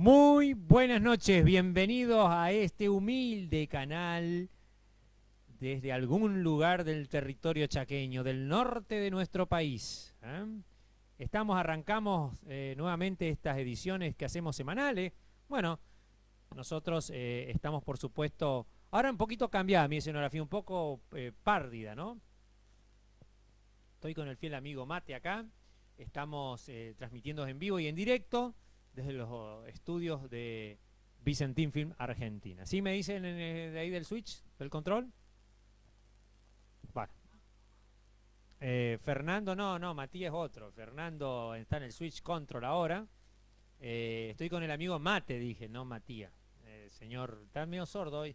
Muy buenas noches, bienvenidos a este humilde canal desde algún lugar del territorio chaqueño, del norte de nuestro país. Arrancamos nuevamente estas ediciones que hacemos semanales. Bueno, nosotros estamos por supuesto, ahora un poquito cambiada mi escenografía, un poco párdida, ¿no? Estoy con el fiel amigo Mate acá, estamos transmitiendo en vivo y en directo desde los estudios de Vicentín Film Argentina. ¿Sí me dicen de ahí del switch, del control? Bueno. Fernando, no, Matías es otro. Fernando está en el switch control ahora. Estoy con el amigo Mate, dije, no Matías. Señor, está medio sordo hoy.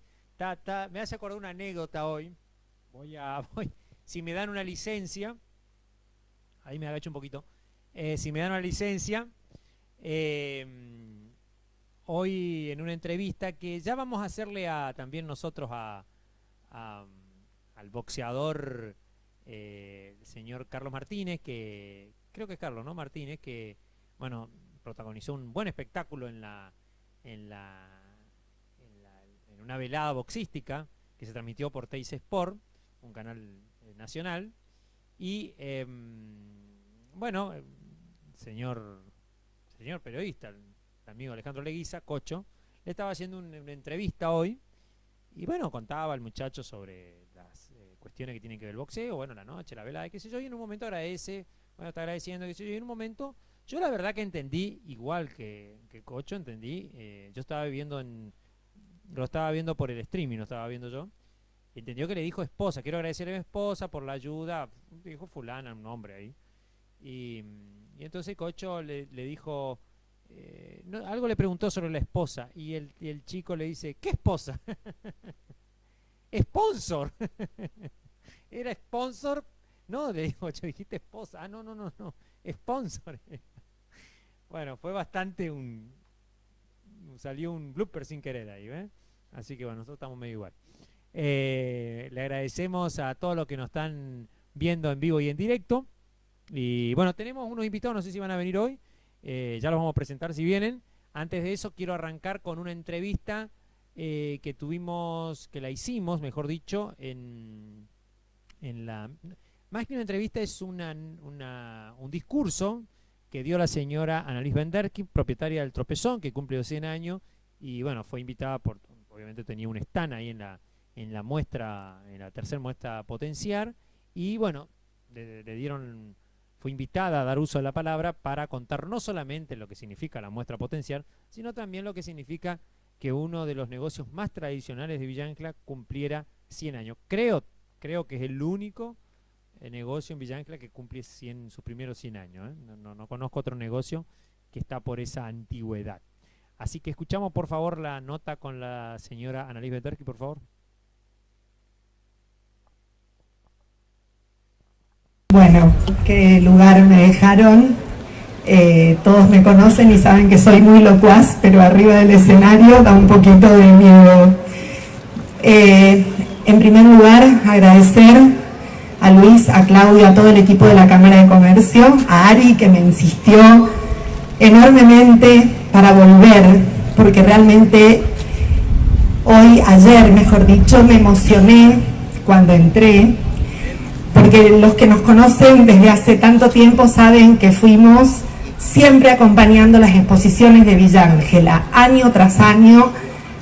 Me hace acordar una anécdota hoy. Si me dan una licencia, ahí me agacho un poquito. Si me dan una licencia, hoy en una entrevista que ya vamos a hacerle también nosotros al boxeador el señor Carlos Martínez, que creo que es Carlos, ¿no? Martínez, que bueno, protagonizó un buen espectáculo en una velada boxística que se transmitió por Teis Sport, un canal nacional, y bueno, señor periodista, el amigo Alejandro Leguiza, Cocho, le estaba haciendo una entrevista hoy y bueno, contaba al muchacho sobre las cuestiones que tienen que ver el boxeo, bueno, la noche, la velada, qué sé yo, y en un momento agradece, bueno, está agradeciendo, qué sé yo, y en un momento, yo la verdad que entendí, igual que Cocho, entendí, yo estaba lo estaba viendo por el streaming, lo estaba viendo yo, y entendió que le dijo esposa, quiero agradecerle a mi esposa por la ayuda, dijo fulana, un nombre ahí, y entonces Cocho le dijo, algo le preguntó sobre la esposa, y el chico le dice, ¿qué esposa? Sponsor. Era sponsor, no, le dijo, yo dijiste esposa, no, sponsor. Bueno, fue bastante salió un blooper sin querer ahí, ¿eh? Así que bueno, nosotros estamos medio igual. Le agradecemos a todos los que nos están viendo en vivo y en directo. Y bueno, tenemos unos invitados, no sé si van a venir hoy, ya los vamos a presentar si vienen. Antes de eso quiero arrancar con una entrevista que la hicimos, mejor dicho, más que una entrevista es un discurso que dio la señora Annalise Benderkin, propietaria del Tropezón, que cumple 100 años, y bueno, fue invitada obviamente tenía un stand ahí en la muestra, en la tercera muestra Potenciar, y bueno, fue invitada a dar uso de la palabra para contar no solamente lo que significa la muestra Potenciar, sino también lo que significa que uno de los negocios más tradicionales de Villa Ángela cumpliera 100 años. Creo que es el único negocio en Villa Ángela que cumple sus primeros 100 años. No conozco otro negocio que está por esa antigüedad. Así que escuchamos por favor la nota con la señora Annalise Benderkin, por favor. Bueno, qué lugar me dejaron. Todos me conocen y saben que soy muy locuaz, pero arriba del escenario da un poquito de miedo. En primer lugar, agradecer a Luis, a Claudia, a todo el equipo de la Cámara de Comercio, a Ari, que me insistió enormemente para volver, porque realmente ayer, mejor dicho, me emocioné cuando entré, porque los que nos conocen desde hace tanto tiempo saben que fuimos siempre acompañando las exposiciones de Villa Ángela, año tras año.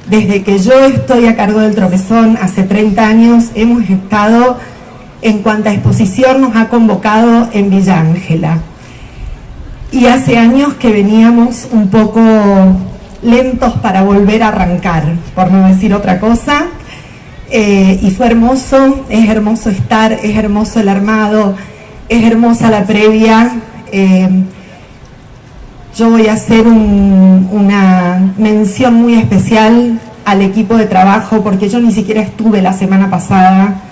Desde que yo estoy a cargo del Tropezón, hace 30 años, hemos estado en cuanta exposición nos ha convocado en Villa Ángela. Y hace años que veníamos un poco lentos para volver a arrancar, por no decir otra cosa. Y fue hermoso, es hermoso estar, es hermoso el armado, es hermosa la previa. Yo voy a hacer una mención muy especial al equipo de trabajo, porque yo ni siquiera estuve la semana pasada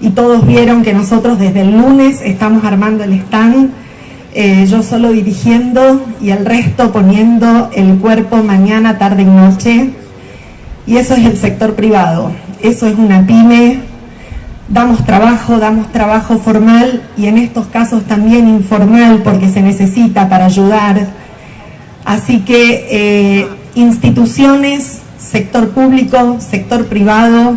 y todos vieron que nosotros desde el lunes estamos armando el stand, yo solo dirigiendo y el resto poniendo el cuerpo mañana, tarde y noche. Y eso es el sector privado, eso es una pyme. Damos trabajo formal y en estos casos también informal, porque se necesita para ayudar. Así que instituciones, sector público, sector privado,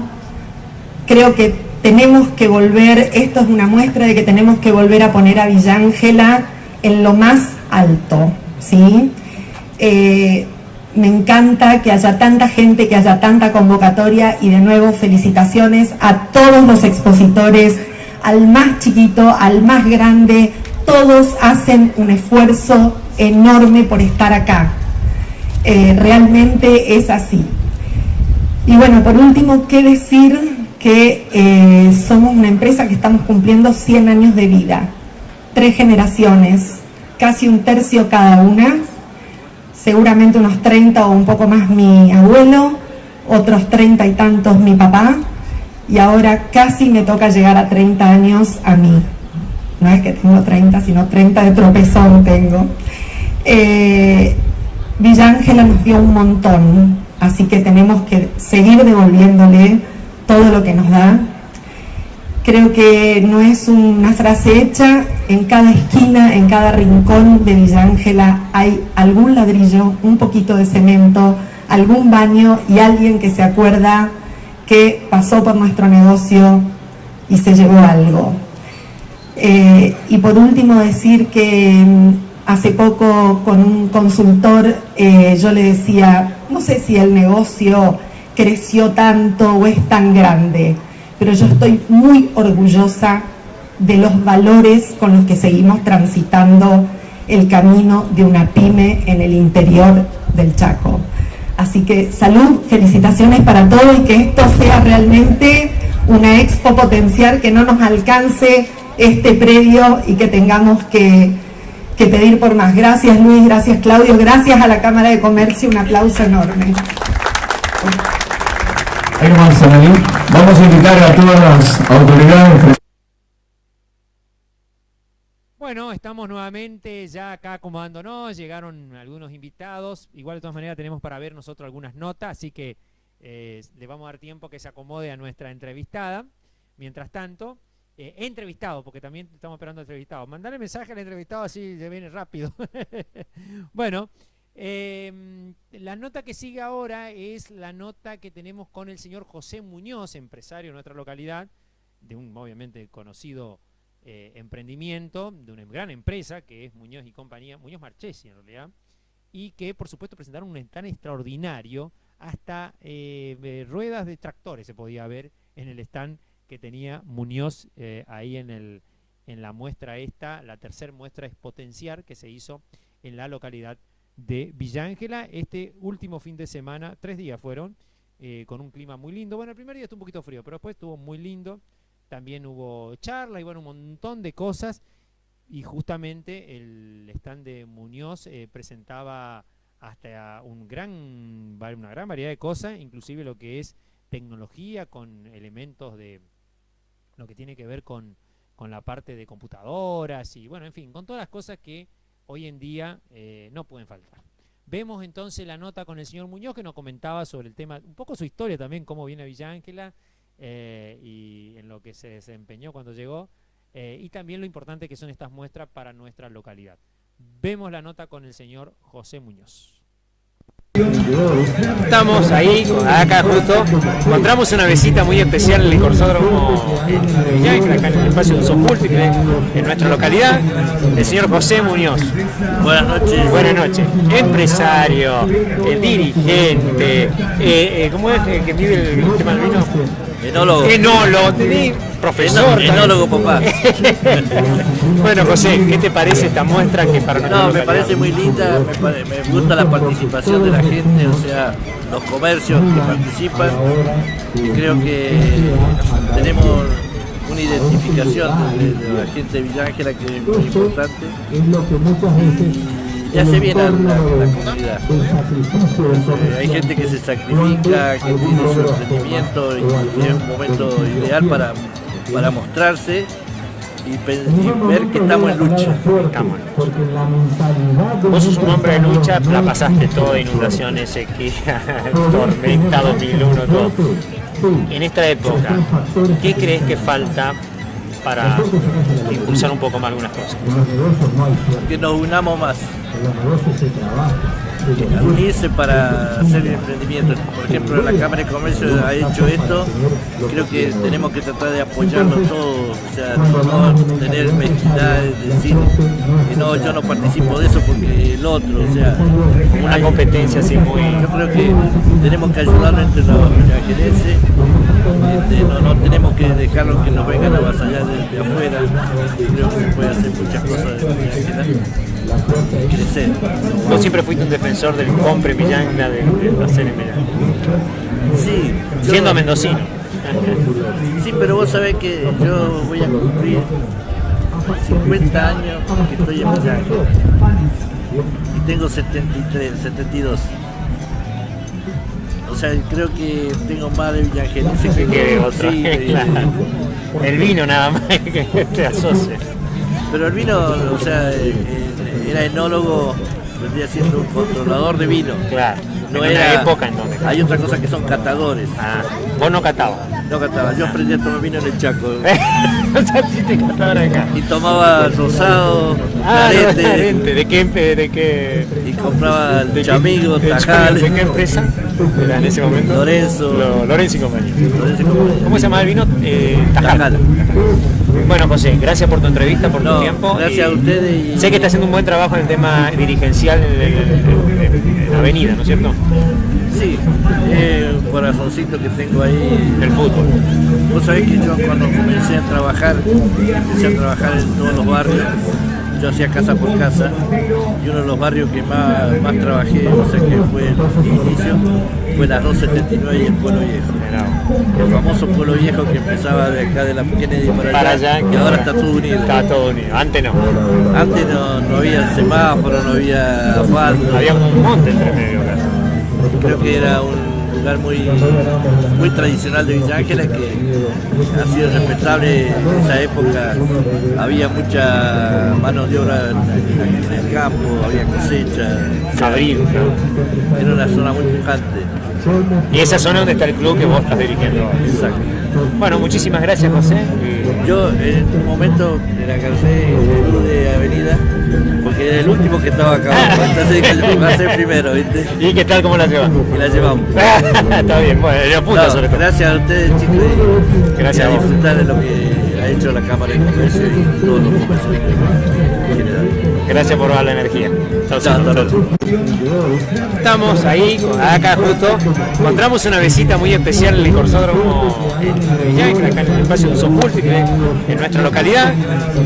creo que tenemos que volver, esto es una muestra de que tenemos que volver a poner a Villa Ángela en lo más alto, ¿sí? Me encanta que haya tanta gente, que haya tanta convocatoria y de nuevo felicitaciones a todos los expositores, al más chiquito, al más grande, todos hacen un esfuerzo enorme por estar acá. Realmente es así. Y bueno, por último, ¿qué decir? Que somos una empresa que estamos cumpliendo 100 años de vida, 3 generaciones, casi un tercio cada una, seguramente unos 30 o un poco más mi abuelo, otros 30 y tantos mi papá, y ahora casi me toca llegar a 30 años a mí. No es que tengo 30, sino 30 de tropezón tengo. Villa Ángela nos dio un montón, así que tenemos que seguir devolviéndole todo lo que nos da. Creo que no es una frase hecha, en cada esquina, en cada rincón de Villa Ángela hay algún ladrillo, un poquito de cemento, algún baño y alguien que se acuerda que pasó por nuestro negocio y se llevó algo. Y por último decir que hace poco con un consultor yo le decía, no sé si el negocio creció tanto o es tan grande, pero yo estoy muy orgullosa de los valores con los que seguimos transitando el camino de una pyme en el interior del Chaco. Así que salud, felicitaciones para todos y que esto sea realmente una expo potencial, que no nos alcance este predio y que tengamos que pedir por más. Gracias Luis, gracias Claudio, gracias a la Cámara de Comercio, un aplauso enorme. Ahí nomás, Analí. Vamos a invitar a todas las autoridades. Bueno, estamos nuevamente ya acá acomodándonos, llegaron algunos invitados, igual de todas maneras tenemos para ver nosotros algunas notas, así que le vamos a dar tiempo que se acomode a nuestra entrevistada. Mientras tanto, entrevistado, porque también estamos esperando entrevistados. Mandale mensaje al entrevistado así se viene rápido. Bueno, la nota que sigue ahora es la nota que tenemos con el señor José Muñoz, empresario de nuestra localidad, de un obviamente conocido emprendimiento, de una gran empresa que es Muñoz y compañía, Muñoz Marchesi en realidad, y que por supuesto presentaron un stand extraordinario, hasta ruedas de tractores se podía ver en el stand que tenía Muñoz ahí en la muestra esta, la tercera muestra expotencial que se hizo en la localidad de Villa Ángela este último fin de semana. 3 días fueron, con un clima muy lindo. Bueno, el primer día estuvo un poquito frío, pero después estuvo muy lindo. También hubo charla y bueno, un montón de cosas. Y justamente el stand de Muñoz presentaba hasta una gran variedad de cosas, inclusive lo que es tecnología con elementos de lo que tiene que ver con la parte de computadoras y bueno, en fin, con todas las cosas que hoy en día no pueden faltar. Vemos entonces la nota con el señor Muñoz, que nos comentaba sobre el tema, un poco su historia también, cómo viene a Villa Ángela y en lo que se desempeñó cuando llegó, y también lo importante que son estas muestras para nuestra localidad. Vemos la nota con el señor José Muñoz. Estamos ahí, acá justo, encontramos una visita muy especial en el Corsódromo en Villa Ángela, acá en el espacio de usos múltiples, en nuestra localidad, el señor José Muñoz. Buenas noches. Buenas noches. Empresario, dirigente, ¿cómo es que mide el tema del vino? Enólogo. Enólogo, profesor. Enólogo, papá. Bueno, José, ¿qué te parece esta muestra que para nosotros? No, me parece muy linda, me gusta la participación de la gente, o sea, los comercios que participan, y creo que tenemos una identificación de la gente de Villa Ángela que es muy importante y hace bien a la comunidad. Hay gente que se sacrifica, que tiene su emprendimiento y es un momento ideal para mostrarse y ver que estamos en lucha. Vos sos un hombre de lucha, la pasaste todo, inundaciones, sequía, tormenta, 2001, todo. En esta época, ¿qué crees que falta para impulsar un poco más algunas cosas? Que nos unamos más, unirse para hacer emprendimientos. Por ejemplo, la Cámara de Comercio ha hecho esto, creo que tenemos que tratar de apoyarlo todos, o sea, no tener mezquindad, decir que no, yo no participo de eso porque el otro, o sea, Una competencia así muy... yo creo que tenemos que ayudarnos entre los villajerenses, no tenemos que dejarlos que nos vengan a avasallar de afuera. Creo que se puede hacer muchas cosas de crecer. Vos siempre fuiste un defensor del compre en Villa Ángela, de hacer en Villa Ángela. Sí, Siendo mendocino. Sí, pero vos sabés que yo voy a cumplir 50 años que estoy en Villa Ángela. Y tengo 72. O sea, creo que tengo más de villajerense Que otro. Sí, Claro. El vino nada más que te asocia. pero el vino, o sea, era enólogo, vendría siendo un controlador de vino. Claro. No en era una época en donde... Hay otra cosa que son catadores. Ah, vos no catabas. No cataba, yo aprendí a tomar vino en el Chaco. O sea, sí te cataban acá. Y tomaba rosado, clarete, ¿De qué? y compraba el chamigo, ¿De tajal, qué empresa era en ese momento? Lorenzo. Lorenzo y compañía. Lorenzo y compañía. ¿Cómo se llama el vino? Tajal. Tajal. Bueno, José, gracias por tu entrevista, por tu No, tiempo. gracias a ustedes. Sé que está haciendo un buen trabajo en el tema dirigencial en la avenida, ¿no es cierto? Sí, un corazoncito que tengo ahí. El fútbol. Vos sabés que yo cuando empecé a trabajar en todos los barrios. Yo hacía casa por casa y uno de los barrios que más trabajé, o sea que fue el inicio, fue la 279 y el Pueblo Viejo. El famoso Pueblo Viejo que empezaba de acá de la Kennedy para allá, y ahora está todo unido. Está todo unido. Antes no. Antes no había semáforo, no había asfalto. Había un monte entre medio casi. Creo que era un lugar muy tradicional de Villa Ángela que ha sido respetable en esa época. Había mucha mano de obra en el campo, había cosecha. Abril, ¿no? Era una zona muy pujante. Y esa zona donde está el club que vos estás dirigiendo. Exacto. Bueno, muchísimas gracias, José. Yo en un momento le agarré el club de Avenida porque era el último que estaba acá. Entonces va a ser primero, ¿viste? ¿Y qué tal? ¿Cómo la llevas? Y la llevamos. Está bien, bueno, le apunta sobre todo. Gracias a ustedes, chicos, y Gracias a vos. disfrutar de lo que ha hecho la Cámara de Comercio y todos los comercios en general. Gracias por dar la energía. Chao, Chao, hasta chao. luego. Estamos ahí, acá justo, encontramos una visita muy especial en el Corsódromo en Villa Ángela, acá en el espacio de usos múltiples, en nuestra localidad,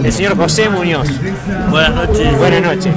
el señor José Muñoz. Buenas noches. Buenas noches.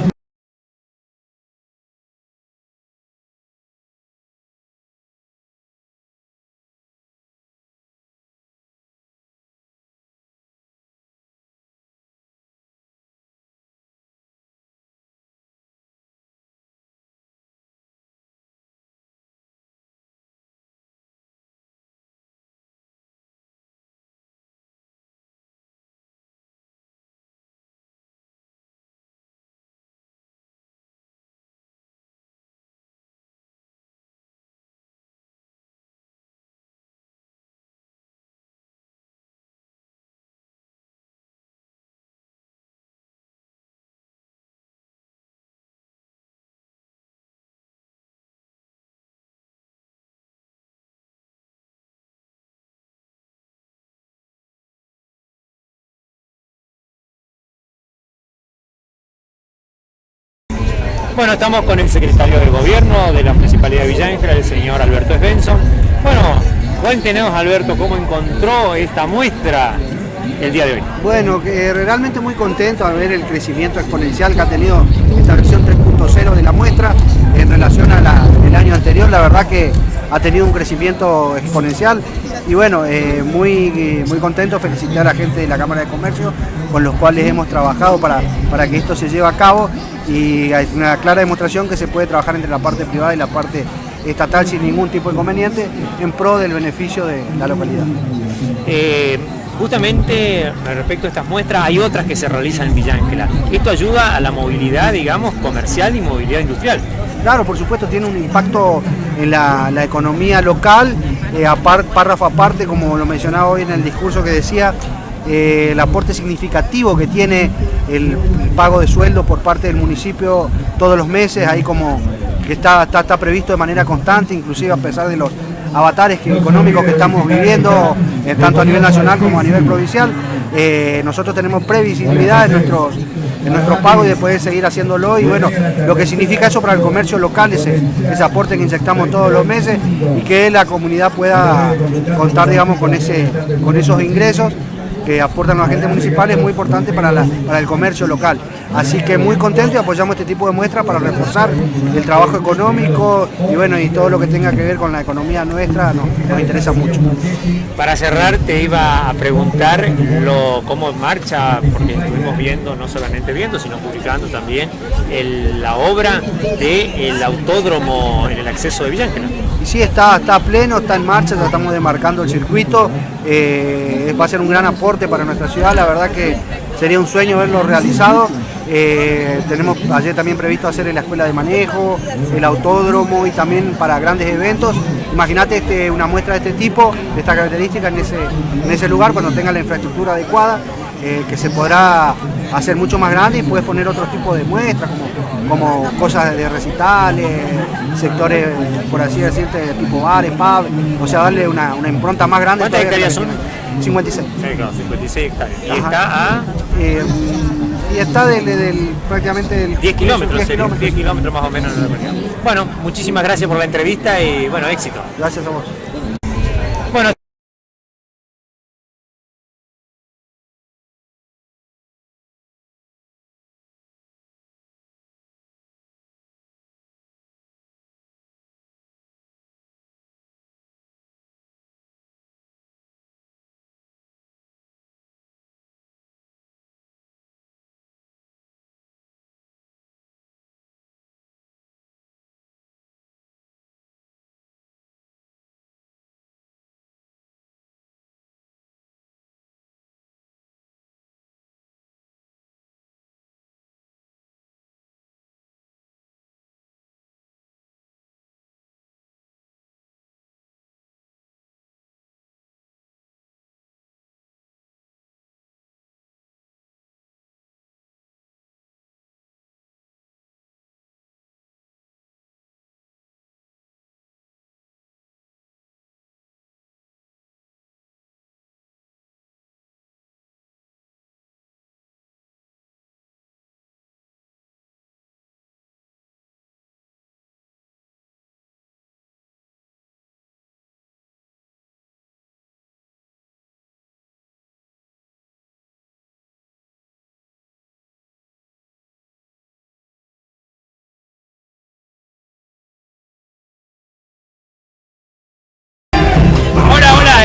Bueno, estamos con el secretario del Gobierno de la Municipalidad de Villa Ángela, el señor Alberto Svensson. Bueno, cuéntenos, Alberto, cómo encontró esta muestra el día de hoy. Bueno, realmente muy contento al ver el crecimiento exponencial que ha tenido esta versión 3.0 de la muestra en relación a el año anterior. La verdad que ha tenido un crecimiento exponencial y bueno, muy contento, felicitar a la gente de la Cámara de Comercio con los cuales hemos trabajado para que esto se lleve a cabo, y hay una clara demostración que se puede trabajar entre la parte privada y la parte estatal sin ningún tipo de inconveniente en pro del beneficio de la localidad. Justamente respecto a estas muestras, hay otras que se realizan en Villa Ángela. Esto ayuda a la movilidad, digamos, comercial y movilidad industrial. Claro, por supuesto, tiene un impacto en la economía local, párrafo aparte, como lo mencionaba hoy en el discurso que decía, el aporte significativo que tiene el pago de sueldo por parte del municipio todos los meses, ahí como que está previsto de manera constante, inclusive a pesar de los avatares económicos que estamos viviendo, tanto a nivel nacional como a nivel provincial. Nosotros tenemos previsibilidad en nuestros pagos y de poder seguir haciéndolo, y bueno, lo que significa eso para el comercio local, ese aporte que inyectamos todos los meses, y que la comunidad pueda contar, digamos, con esos ingresos que aportan los agentes municipales, es muy importante para el comercio local. Así que muy contento y apoyamos este tipo de muestras para reforzar el trabajo económico y bueno, y todo lo que tenga que ver con la economía nuestra nos interesa mucho. Para cerrar te iba a preguntar cómo marcha, porque estuvimos viendo, no solamente viendo, sino publicando también la obra del autódromo en el acceso de Villa Ángela. Y sí, está pleno, está en marcha, ya estamos demarcando el circuito, va a ser un gran aporte para nuestra ciudad, la verdad que sería un sueño verlo realizado. Tenemos ayer también previsto hacer la escuela de manejo, el autódromo y también para grandes eventos. Imagínate una muestra de este tipo, de esta característica en ese lugar, cuando tenga la infraestructura adecuada, que se podrá hacer mucho más grande y puedes poner otro tipo de muestras, como cosas de recitales, sectores, por así decirte, tipo bares, pubs, o sea, darle una impronta más grande. ¿Cuántas hectáreas son? 56. Sí, claro, 56 hectáreas. Y Ajá. Está prácticamente 10 kilómetros, 10 kilómetros más o menos. Bueno, muchísimas gracias por la entrevista y bueno, éxito. Gracias a vos. Bueno.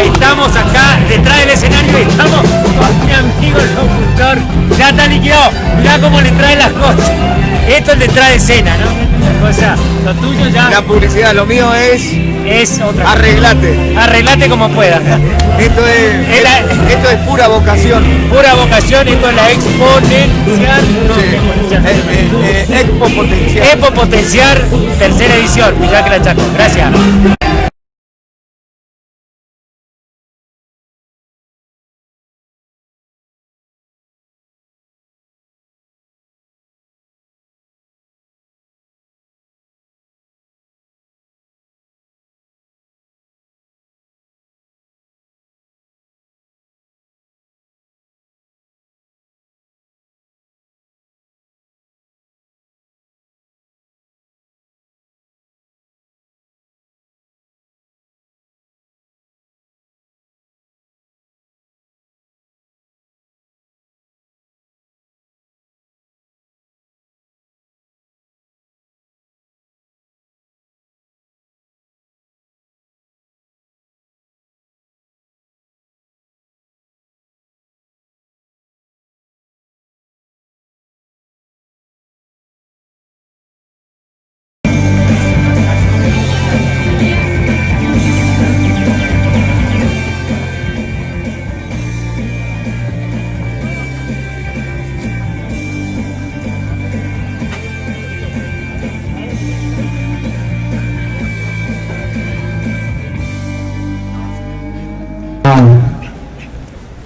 Estamos acá detrás del escenario y estamos con mi amigo el locutor. Ya está liquidado, mirá cómo le trae las cosas. Esto es detrás de escena, ¿no? O sea, lo tuyo ya... La publicidad, lo mío es otra. Arreglate como puedas. Esto es pura vocación. Pura vocación, esto es la Exponencial. Expo Potencial. Expo Potencial, tercera edición. Miguel Ángel Chaco. Gracias.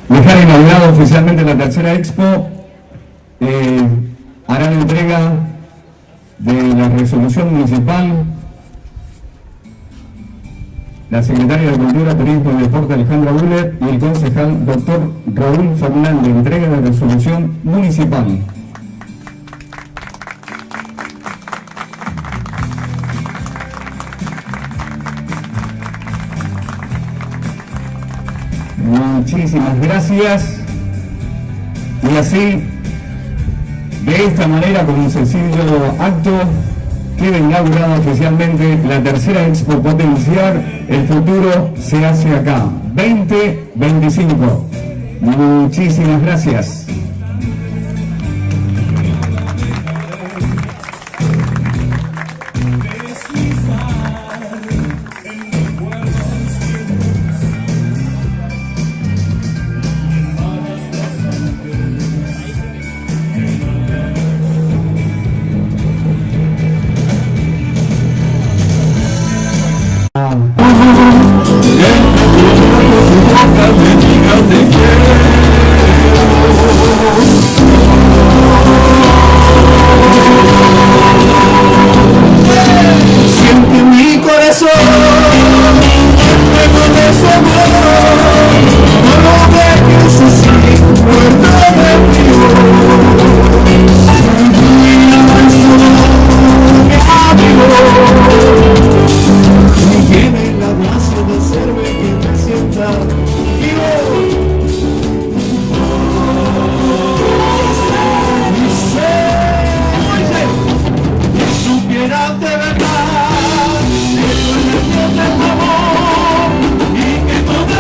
Dejar inaugurado oficialmente la tercera expo, harán entrega de la resolución municipal, la secretaria de Cultura, Turismo y Deporte Alejandra Buller y el concejal doctor Raúl Fernández, entrega de resolución municipal. Muchísimas gracias. Y así, de esta manera, con un sencillo acto, queda inaugurada oficialmente la tercera Expo Potenciar el Futuro se hace acá, 2025. Muchísimas gracias. Siente mi corazón, de su amor, no lo dejes así, muerto de frío. Y tiene el abrazo de serme que me sienta vivo. Si supieras de verdad que tú eres Dios de tu amor y que todo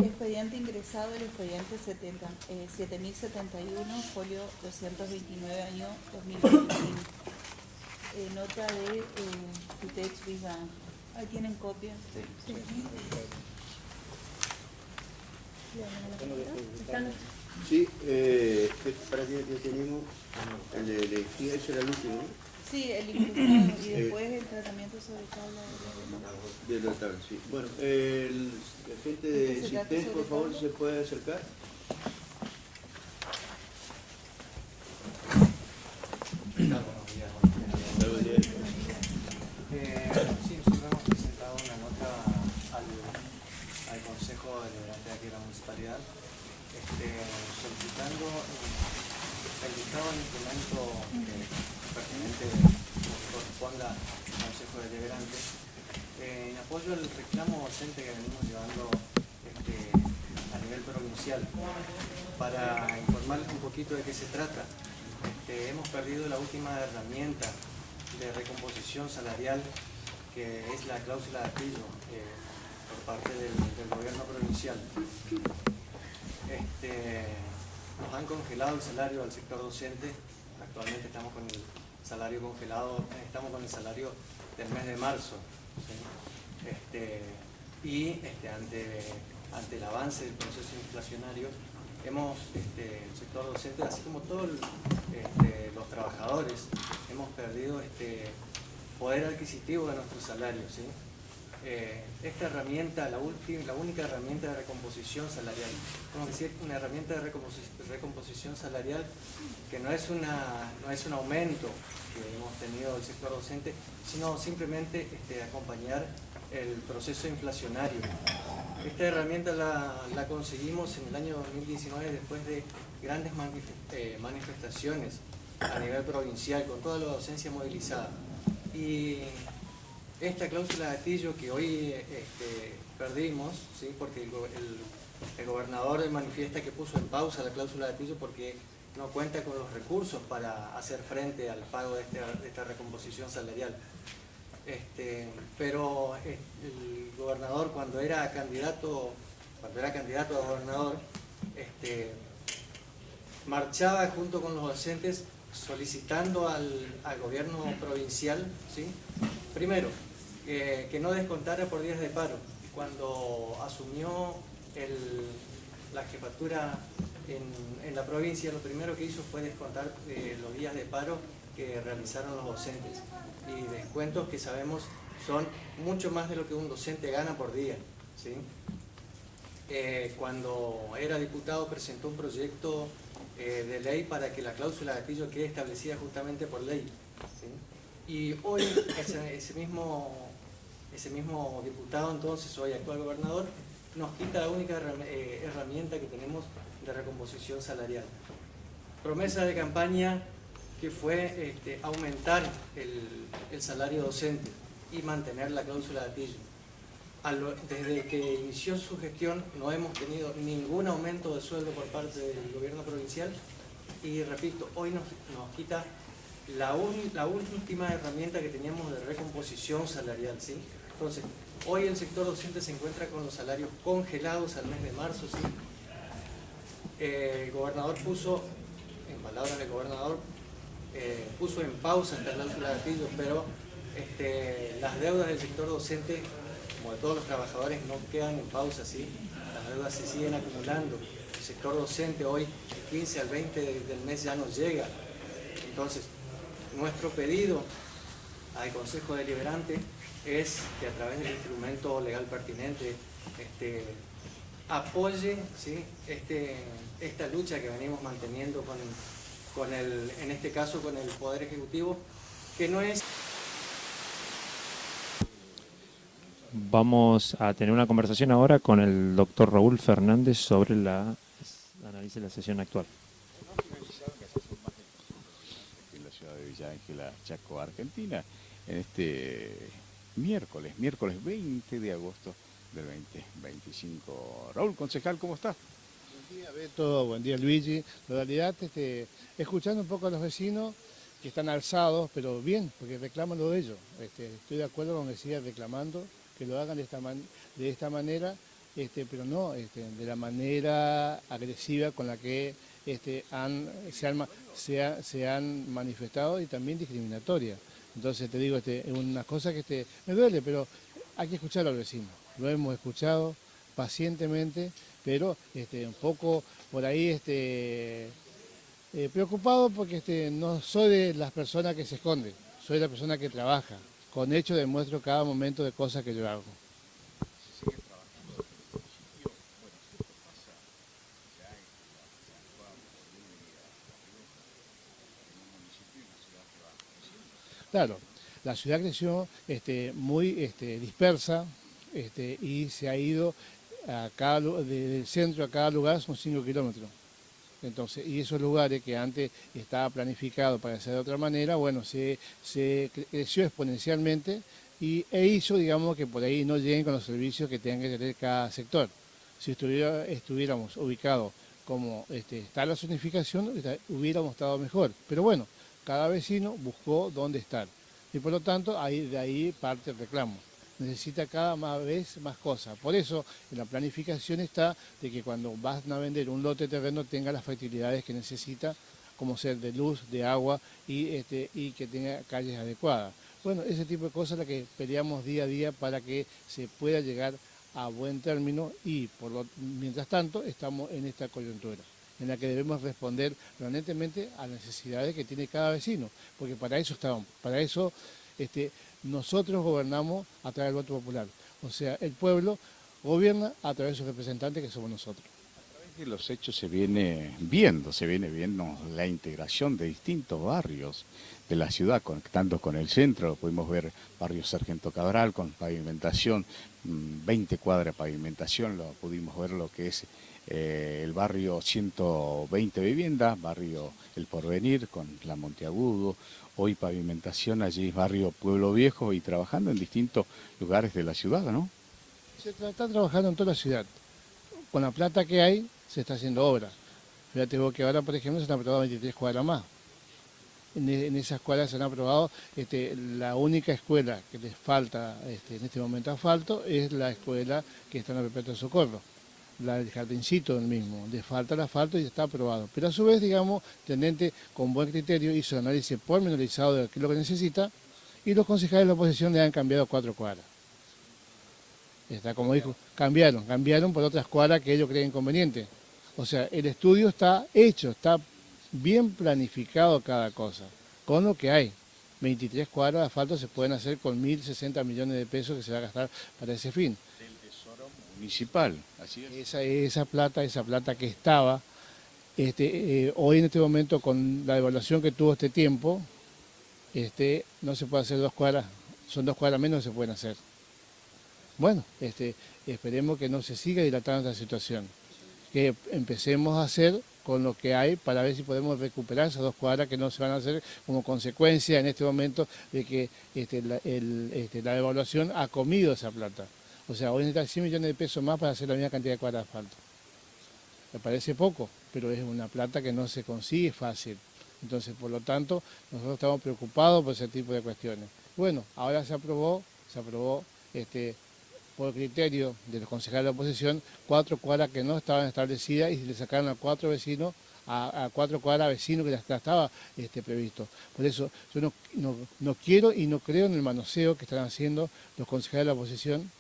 Expediente ingresado, el expediente 7071, folio 229, año 2025. Nota de Fitex Viva. Ahí tienen copia. Sí. Sí, para que tenemos el eso era el último. Sí, el incrustado y después el tratamiento sobre tabla de la tabla, sí. Bueno, el agente de CITES, por favor, ¿se puede acercar? Sí, nosotros hemos presentado una nota al Consejo Deliberante de aquí de la Municipalidad solicitando el dictado del instrumento pertinente que corresponda al Consejo Deliberante en apoyo al reclamo docente que venimos llevando a nivel provincial. Para informarles un poquito de qué se trata, hemos perdido la última herramienta de recomposición salarial, que es la cláusula de gatillo por parte del gobierno provincial. Nos han congelado el salario al sector docente. Actualmente estamos con el salario congelado, estamos con el salario del mes de marzo, ¿sí? Ante el avance del proceso inflacionario, el sector docente, así como todos los trabajadores, hemos perdido poder adquisitivo de nuestros salarios, ¿sí? Esta herramienta, la única herramienta de recomposición salarial, vamos a decir, una herramienta de recomposición salarial que no es un aumento que hemos tenido del sector docente, sino simplemente acompañar el proceso inflacionario. Esta herramienta la conseguimos en el año 2019 después de grandes manifestaciones a nivel provincial, con toda la docencia movilizada. Y esta cláusula de gatillo que hoy perdimos, ¿sí? Porque el gobernador manifiesta que puso en pausa la cláusula de gatillo porque no cuenta con los recursos para hacer frente al pago de esta recomposición salarial. Pero el gobernador, cuando era candidato a gobernador, marchaba junto con los docentes solicitando al gobierno provincial, ¿sí? Primero, que no descontara por días de paro. Cuando asumió la jefatura en la provincia, lo primero que hizo fue descontar los días de paro que realizaron los docentes, y descuentos que sabemos son mucho más de lo que un docente gana por día, ¿sí? Cuando era diputado presentó un proyecto de ley para que la cláusula de gatillo quede establecida justamente por ley, ¿sí? Y hoy ese mismo diputado, entonces hoy actual gobernador, nos quita la única herramienta que tenemos de recomposición salarial. Promesa de campaña que fue aumentar el salario docente y mantener la cláusula de gatillo. Desde que inició su gestión no hemos tenido ningún aumento de sueldo por parte del gobierno provincial, y repito, hoy nos quita la última herramienta que teníamos de recomposición salarial, ¿sí? Entonces, hoy el sector docente se encuentra con los salarios congelados al mes de marzo, ¿sí? El gobernador puso, en palabras del gobernador, puso en pausa esta cláusula de gatillo, pero las deudas del sector docente, como de todos los trabajadores, no quedan en pausa, ¿sí? Las deudas se siguen acumulando. El sector docente hoy, el 15 al 20 del mes ya nos llega. Entonces, nuestro pedido al Consejo Deliberante es que a través del instrumento legal pertinente apoye, ¿sí? esta lucha que venimos manteniendo en este caso con el Poder Ejecutivo, que no es... Vamos a tener una conversación ahora con el doctor Raúl Fernández sobre el análisis de la sesión actual. En la ciudad de Villa Ángela, Chaco, Argentina, en este miércoles 20 de agosto del 2025. Raúl, concejal, ¿cómo estás? Buen día, Beto, buen día, Luigi. En realidad, escuchando un poco a los vecinos que están alzados, pero bien, porque reclaman lo de ellos. Estoy de acuerdo con lo que decía, reclamando que lo hagan de esta manera, pero no de la manera agresiva con la que se han manifestado y también discriminatoria. Entonces te digo, es una cosa que me duele, pero hay que escuchar al vecino. Lo hemos escuchado pacientemente, pero un poco por ahí preocupado porque no soy de las personas que se esconden, soy la persona que trabaja. Con hecho demuestro cada momento de cosas que yo hago. Claro, la ciudad creció muy dispersa y se ha ido del centro a cada lugar son 5 kilómetros. Entonces, y esos lugares que antes estaba planificado para hacer de otra manera, bueno, se creció exponencialmente e hizo, digamos, que por ahí no lleguen con los servicios que tengan que tener cada sector. Si estuviéramos ubicados como está la zonificación, hubiéramos estado mejor. Pero bueno, cada vecino buscó dónde estar. Y por lo tanto, de ahí parte el reclamo. Necesita cada vez más cosas. Por eso, en la planificación está de que cuando vas a vender un lote de terreno tenga las facilidades que necesita, como ser de luz, de agua y que tenga calles adecuadas. Bueno, ese tipo de cosas es la que peleamos día a día para que se pueda llegar a buen término y mientras tanto estamos en esta coyuntura en la que debemos responder permanentemente a las necesidades que tiene cada vecino, porque para eso estamos, para eso nosotros gobernamos a través del voto popular, o sea, el pueblo gobierna a través de sus representantes que somos nosotros. A través de los hechos se viene viendo la integración de distintos barrios de la ciudad, conectando con el centro. Pudimos ver barrio Sargento Cabral con pavimentación, 20 cuadras de pavimentación, pudimos ver lo que es el barrio 120 viviendas, barrio El Porvenir con la Monteagudo, hoy pavimentación allí, barrio Pueblo Viejo y trabajando en distintos lugares de la ciudad, ¿no? Se está trabajando en toda la ciudad. Con la plata que hay, se está haciendo obra. Fíjate vos que ahora, por ejemplo, se han aprobado 23 cuadras más. En esas cuadras se han aprobado, la única escuela que les falta en este momento asfalto es la escuela que está en la Perpetua Socorro, la del jardincito del mismo, le falta el asfalto y está aprobado. Pero a su vez, digamos, Tendente con buen criterio hizo el análisis pormenorizado de qué es lo que necesita y los concejales de la oposición le han cambiado 4 cuadras. Como dijo, cambiaron por otras cuadras que ellos creen convenientes. O sea, el estudio está hecho, está bien planificado cada cosa, con lo que hay. 23 cuadras de asfalto se pueden hacer con 1.060 millones de pesos que se va a gastar para ese fin. Del Tesoro Municipal, así es. Esa plata que estaba, hoy en este momento con la devaluación que tuvo este tiempo, no se puede hacer 2 cuadras, son 2 cuadras menos que se pueden hacer. Bueno, esperemos que no se siga dilatando esta situación, que empecemos a hacer con lo que hay para ver si podemos recuperar esas 2 cuadras que no se van a hacer como consecuencia en este momento de que la devaluación ha comido esa plata. O sea, hoy necesitan 100 millones de pesos más para hacer la misma cantidad de cuadras de asfalto. Me parece poco, pero es una plata que no se consigue fácil. Entonces, por lo tanto, nosotros estamos preocupados por ese tipo de cuestiones. Bueno, ahora se aprobó por criterio de los concejales de la oposición, 4 cuadras que no estaban establecidas y le sacaron a 4 vecinos, a 4 cuadras vecinos que ya estaba previsto. Por eso yo no quiero y no creo en el manoseo que están haciendo los concejales de la oposición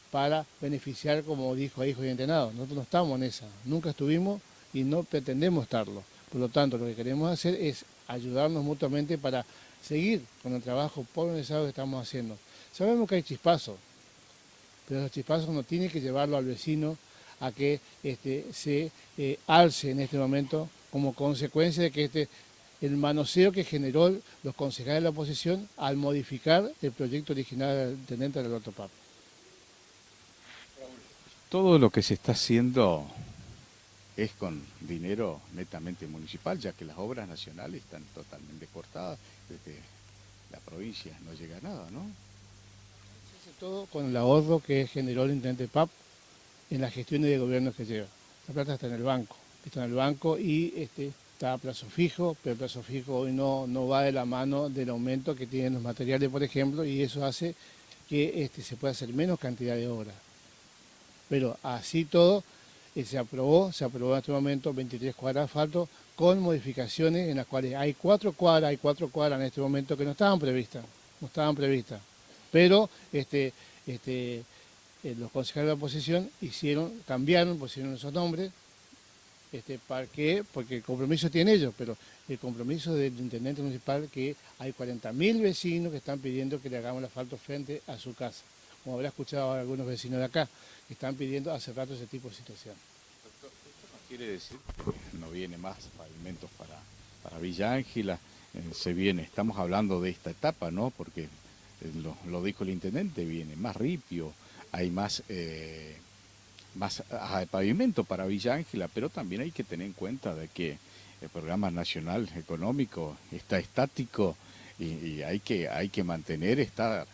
para beneficiar, como dijo ahí Jorge Entenado. Nosotros no estamos en esa, nunca estuvimos y no pretendemos estarlo. Por lo tanto, lo que queremos hacer es ayudarnos mutuamente para seguir con el trabajo pormenorizado que estamos haciendo. Sabemos que hay chispazos, pero los chispazos no tienen que llevarlo al vecino a que se alce en este momento como consecuencia de que el manoseo que generó los concejales de la oposición al modificar el proyecto original del Tendente Alberto Pap. Todo lo que se está haciendo es con dinero netamente municipal, ya que las obras nacionales están totalmente cortadas, desde la provincia no llega nada, ¿no? Todo con el ahorro que generó el intendente Pap en las gestiones de gobierno que lleva. La plata está en el banco y está a plazo fijo, pero el plazo fijo hoy no va de la mano del aumento que tienen los materiales, por ejemplo, y eso hace que se pueda hacer menos cantidad de obras. Pero así todo, se aprobó en este momento 23 cuadras de asfalto con modificaciones en las cuales hay 4 cuadras en este momento que no estaban previstas, Pero los concejales de la oposición pusieron esos nombres. ¿Para qué? Porque el compromiso tiene ellos, pero el compromiso del intendente municipal que hay 40.000 vecinos que están pidiendo que le hagamos el asfalto frente a su casa. Como habrá escuchado a algunos vecinos de acá, que están pidiendo hace rato ese tipo de situación. Doctor, ¿esto no quiere decir que no viene más pavimentos para Villa Ángela? Estamos hablando de esta etapa, ¿no? Porque lo dijo el intendente, viene más ripio, hay más pavimento para Villa Ángela, pero también hay que tener en cuenta de que el programa nacional económico está estático y hay que mantener,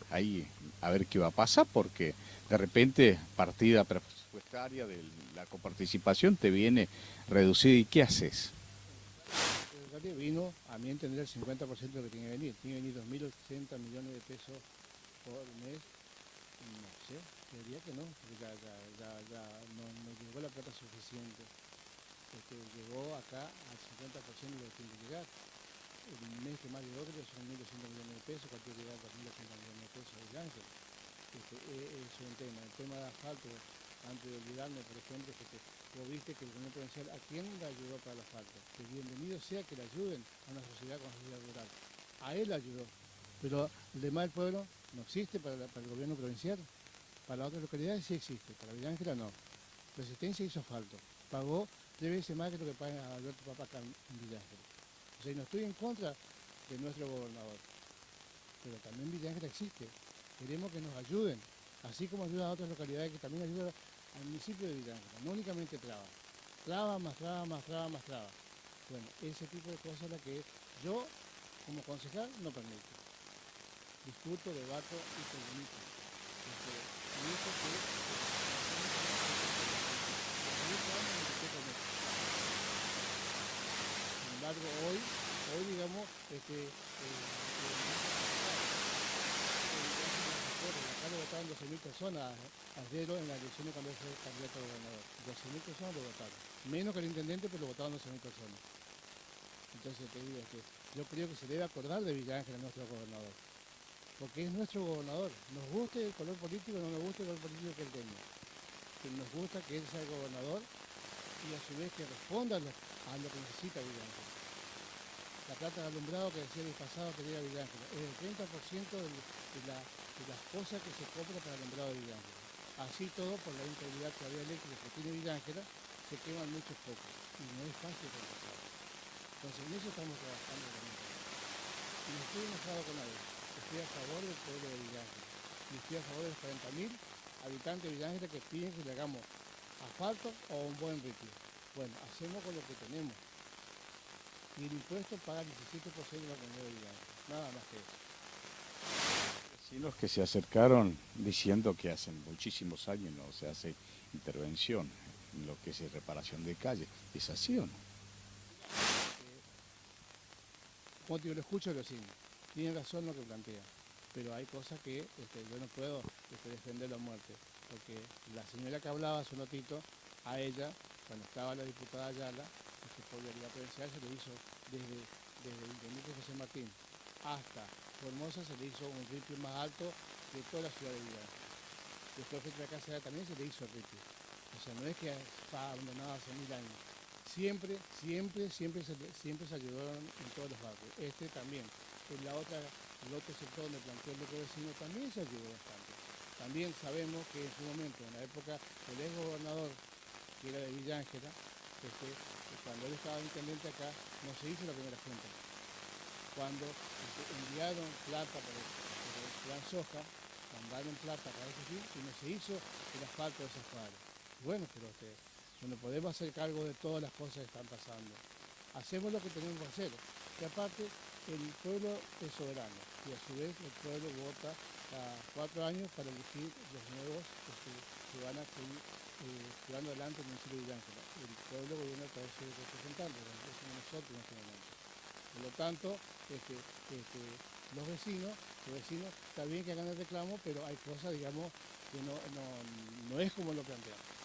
ahí a ver qué va a pasar, porque de repente partida presupuestaria de la coparticipación te viene reducida y ¿qué haces? Vino, a mi entender, el 50% de lo que tiene que venir 2.080 millones de pesos por mes. No sé, diría que no, porque ya no llegó la plata suficiente. Llegó acá al 50% de lo que tiene que llegar. El mes que más llegó creo que son 1.200 millones de pesos, cuando llegó a 2.200 millones de pesos de Ángel. Es un tema. El tema de asfalto, antes de olvidarme, por ejemplo, vos viste que el gobierno provincial, ¿a quién le ayudó para el asfalto? Que bienvenido sea que le ayuden a una sociedad con sociedad rural. A él ayudó, pero el demás del pueblo no existe para el gobierno provincial. Para otras localidades sí existe, para Villa Ángela no. Resistencia hizo asfalto, pagó 3 veces más que lo que pagan a Alberto Papa acá en Villa Ángela. O sea, no estoy en contra de nuestro gobernador, pero también Villa Ángela existe. Queremos que nos ayuden, así como ayudan a otras localidades que también ayudan al municipio de Villa Ángela, no únicamente traba. Traba más traba, más traba, más traba. Bueno, ese tipo de cosas es la que yo, como concejal, no permito. Discuto, debato y comunico. Sin embargo, hoy digamos, acá lo votaron 12.000 personas ayer en las elecciones cuando fue candidato a gobernador. 12.000 personas lo votaron. Menos que el intendente, pero lo votaron 12.000 personas. Entonces te digo que yo creo que se debe acordar de Villa Ángela, nuestro gobernador. Porque es nuestro gobernador. Nos guste el color político, no nos guste el color político que él tenga. Que nos gusta que él sea el gobernador y a su vez que responda a lo que necesita Villa Ángela. La plata de alumbrado que decía el pasado que llega a Villa Ángela es el 30% de las cosas que se compran para el alumbrado de Villa Ángela. Así todo, por la integridad todavía eléctrica que tiene Villa Ángela, se queman muchos focos y no es fácil compensar. Entonces en eso estamos trabajando también. Y no estoy enojado con nadie. Estoy a favor del pueblo de Villa Ángela. Y estoy a favor de los 40.000 habitantes de Villa Ángela que piden que le hagamos asfalto o un buen ripio. Bueno, hacemos con lo que tenemos. Y el impuesto paga el 17% de la comunidad de Villa Ángela. Nada más que eso. Vecinos que se acercaron diciendo que hace muchísimos años no se hace intervención en lo que es reparación de calle. ¿Es así o no? Como te digo, lo escucho a los vecinos. Tienen razón lo que plantea, pero hay cosas que yo no puedo defender la muerte, porque la señora que hablaba hace un ratito, a ella, cuando estaba la diputada Ayala, por la provincial se le hizo desde el intendente José Martín hasta Formosa, se le hizo un ripio más alto de toda la ciudad de Villa. Después frente a la casa también se le hizo el ripio. O sea, no es que está abandonado hace 1000 años. Siempre se ayudaron en todos los barrios. También. El otro sector donde planteó el otro vecino también se ayudó bastante. También sabemos que en su momento, en la época del ex gobernador, que era de Villa Ángela, cuando él estaba intendente acá, no se hizo la primera junta. Cuando enviaron plata para el plan soja, mandaron plata para ese fin y no se hizo el asfalto de esas cuadras. Bueno, pero no podemos hacer cargo de todas las cosas que están pasando. Hacemos lo que tenemos que hacer. Y aparte, el pueblo es soberano y a su vez el pueblo vota cada 4 años para elegir los nuevos que van a seguir llevando adelante el municipio de Villa Ángela. El pueblo gobierna a través de sus representantes, que somos nosotros en este momento. Por lo tanto, los vecinos está bien que hagan el reclamo, pero hay cosas, digamos, no es como lo planteamos.